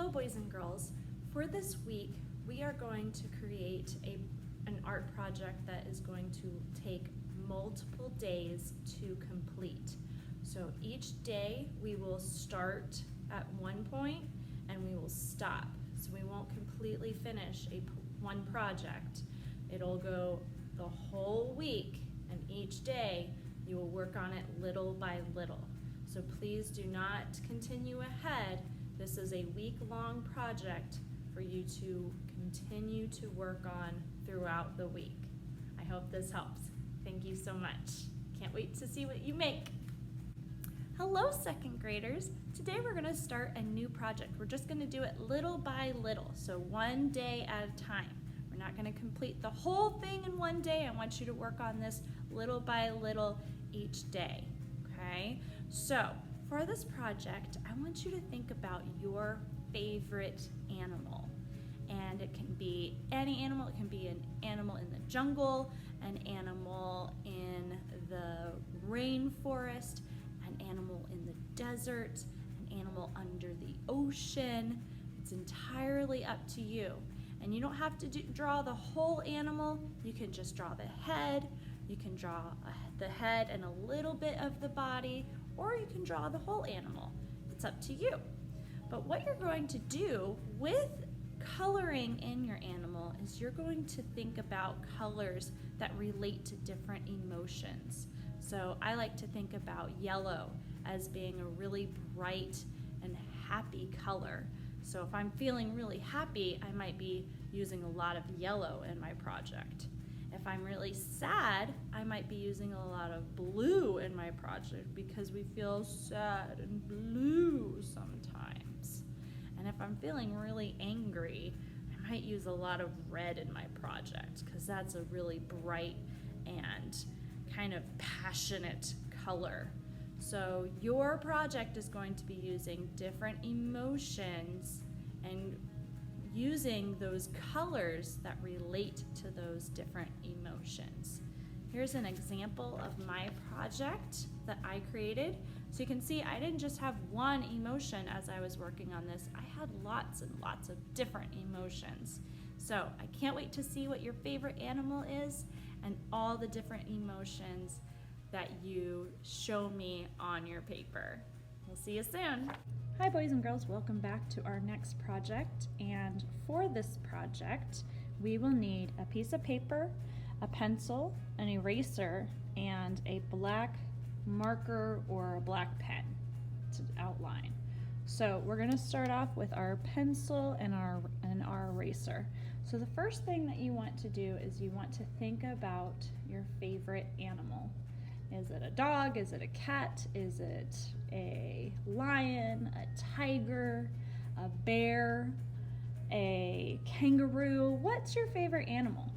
Hello, boys and girls. For this week, we are going to create an art project that is going to take multiple days to complete. So each day we will start at one point and we will stop. So we won't completely finish one project. It'll go the whole week, and each day you will work on it little by little. So please do not continue ahead. This is a week-long project for you to continue to work on throughout the week. I hope this helps. Thank you so much. Can't wait to see what you make. Hello, second graders. Today we're going to start a new project. We're just going to do it little by little, so one day at a time. We're not going to complete the whole thing in one day. I want you to work on this little by little each day, okay? So for this project, I want you to think about your favorite animal. And it can be any animal. It can be an animal in the jungle, an animal in the rainforest, an animal in the desert, an animal under the ocean. It's entirely up to you. And you don't have to draw the whole animal. You can just draw the head. You can draw the head and a little bit of the body, or you can draw the whole animal. It's up to you. But what you're going to do with coloring in your animal is you're going to think about colors that relate to different emotions. So I like to think about yellow as being a really bright and happy color. So if I'm feeling really happy, I might be using a lot of yellow in my project. If I'm really sad, I might be using a lot of blue in my project because we feel sad and blue sometimes. And if I'm feeling really angry, I might use a lot of red in my project because that's a really bright and kind of passionate color. So your project is going to be using different emotions and using those colors that relate to those different emotions. Here's an example of my project that I created. So you can see I didn't just have one emotion as I was working on this. I had lots and lots of different emotions. So I can't wait to see what your favorite animal is and all the different emotions that you show me on your paper. We'll see you soon. Hi boys and girls, welcome back to our next project. And for this project, we will need a piece of paper, a pencil, an eraser, and a black marker or a black pen to outline. So we're gonna start off with our pencil and our eraser. So the first thing that you want to do is you want to think about your favorite animal. Is it a dog? Is it a cat? Is it a lion, a tiger, a bear, a kangaroo? What's your favorite animal?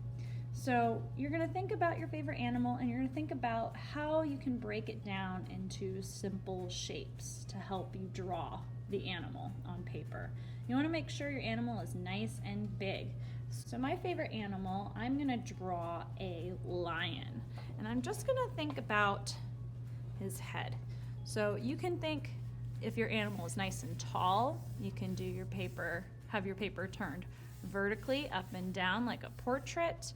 So you're gonna think about your favorite animal and you're gonna think about how you can break it down into simple shapes to help you draw the animal on paper. You wanna make sure your animal is nice and big. So my favorite animal, I'm gonna draw a lion. And I'm just gonna think about his head. So you can think if your animal is nice and tall, you can do your paper, have your paper turned vertically up and down like a portrait,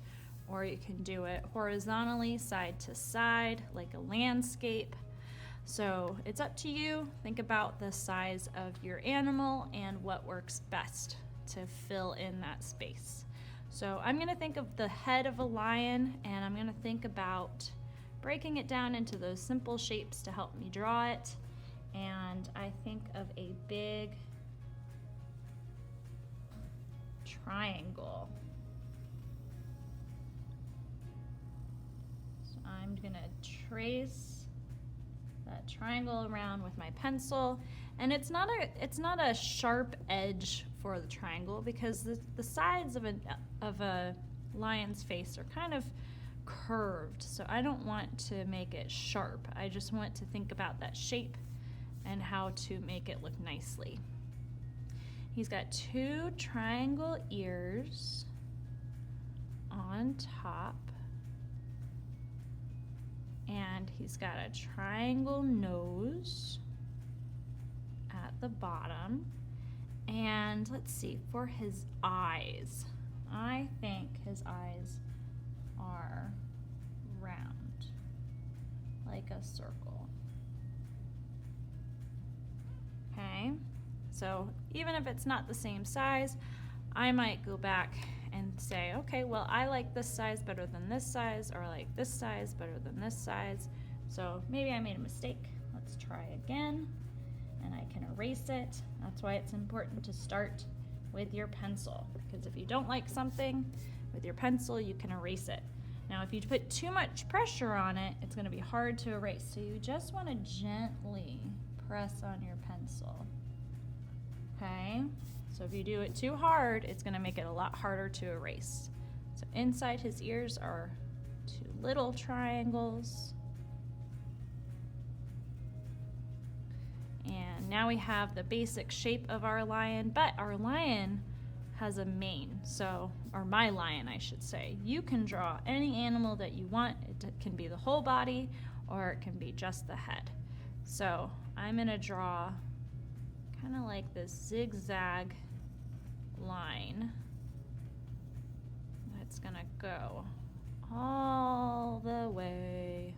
or you can do it horizontally side to side like a landscape. So it's up to you. Think about the size of your animal and what works best to fill in that space. So I'm gonna think of the head of a lion and I'm gonna think about breaking it down into those simple shapes to help me draw it. And I think of a big triangle. So I'm gonna trace that triangle around with my pencil. And it's not a sharp edge for the triangle because the sides of a lion's face are kind of curved. So I don't want to make it sharp. I just want to think about that shape and how to make it look nicely. He's got two triangle ears on top. And he's got a triangle nose at the bottom, And let's see, for his eyes, I think his eyes are round, like a circle. Okay, so even if it's not the same size, I might go back and say, okay, well, I like this size better than this size, or I like this size better than this size. So maybe I made a mistake. Let's try again, and I can erase it. That's why it's important to start with your pencil, because if you don't like something with your pencil, you can erase it. Now, if you put too much pressure on it, it's going to be hard to erase. So you just want to gently press on your pencil. Okay? So if you do it too hard, it's going to make it a lot harder to erase. So inside his ears are 2 little triangles. And now we have the basic shape of our lion, but our lion has a mane, so, or my lion, I should say. You can draw any animal that you want. It can be the whole body, or it can be just the head. So I'm gonna draw kind of like this zigzag line that's gonna go all the way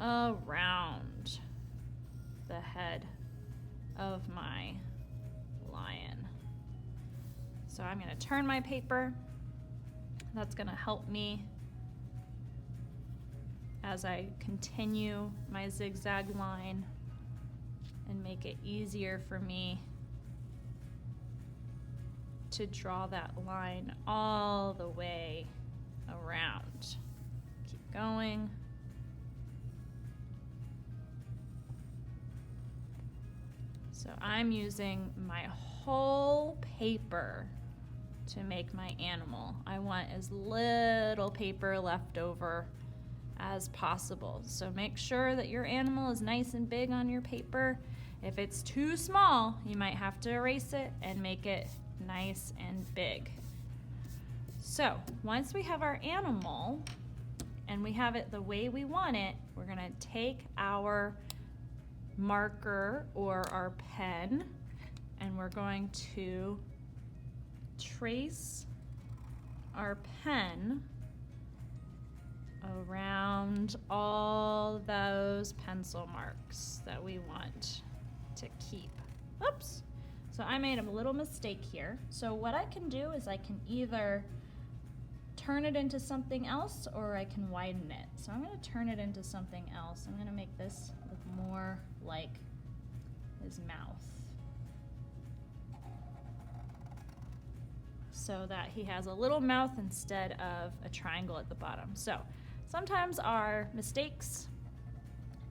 around the head of my lion. So I'm going to turn my paper. That's going to help me as I continue my zigzag line and make it easier for me to draw that line all the way around. Keep going. So I'm using my whole paper to make my animal. I want as little paper left over as possible. So make sure that your animal is nice and big on your paper. If it's too small, you might have to erase it and make it nice and big. So once we have our animal and we have it the way we want it, we're gonna take our marker or our pen and we're going to trace our pen around all those pencil marks that we want to keep. Oops. So I made a little mistake here. So what I can do is I can either turn it into something else or I can widen it. So I'm going to turn it into something else. I'm going to make this look more like his mouth, so that he has a little mouth instead of a triangle at the bottom. So sometimes our mistakes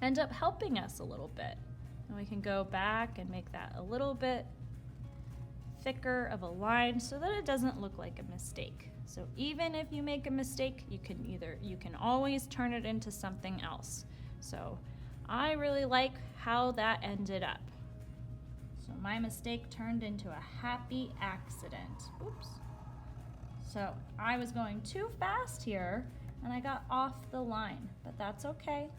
end up helping us a little bit. And we can go back and make that a little bit thicker of a line so that it doesn't look like a mistake. So even if you make a mistake, you can always turn it into something else. So I really like how that ended up. So my mistake turned into a happy accident. Oops. So I was going too fast here and I got off the line, but that's okay.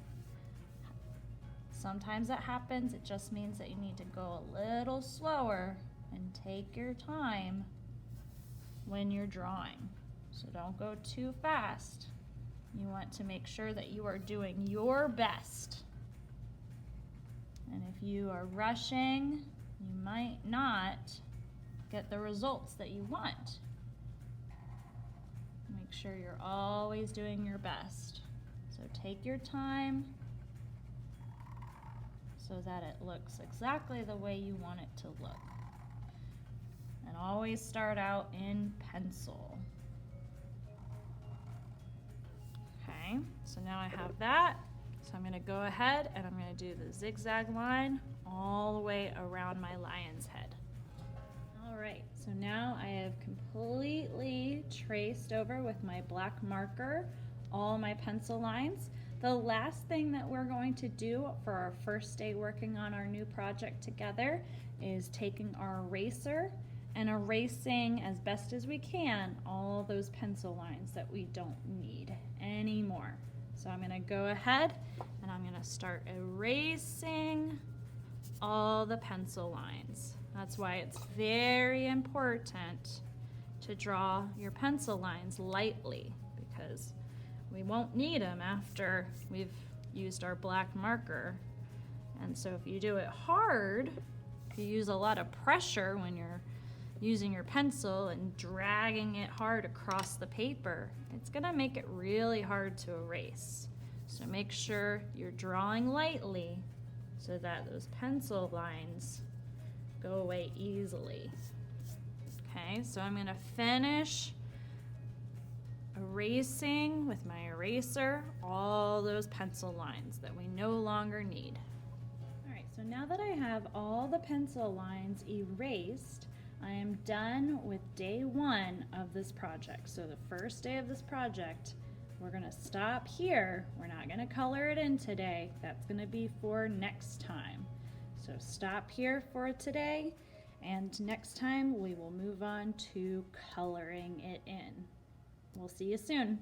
Sometimes that happens. It just means that you need to go a little slower and take your time when you're drawing. So don't go too fast. You want to make sure that you are doing your best. And if you are rushing, you might not get the results that you want. Make sure you're always doing your best. So take your time so that it looks exactly the way you want it to look. And always start out in pencil. Okay, so now I have that. So I'm going to go ahead and I'm going to do the zigzag line all the way around my lion's head. All right, so now I have completely traced over with my black marker all my pencil lines. The last thing that we're going to do for our first day working on our new project together is taking our eraser and erasing as best as we can all those pencil lines that we don't need anymore. So I'm going to go ahead and I'm going to start erasing all the pencil lines. That's why it's very important to draw your pencil lines lightly, because we won't need them after we've used our black marker. And so if you do it hard, if you use a lot of pressure when you're using your pencil and dragging it hard across the paper, it's gonna make it really hard to erase. So make sure you're drawing lightly so that those pencil lines go away easily. Okay, so I'm gonna finish erasing with my eraser all those pencil lines that we no longer need. All right, so now that I have all the pencil lines erased, I am done with day 1 of this project. So the first day of this project, we're gonna stop here. We're not gonna color it in today. That's gonna be for next time. So stop here for today, and next time we will move on to coloring it in. We'll see you soon.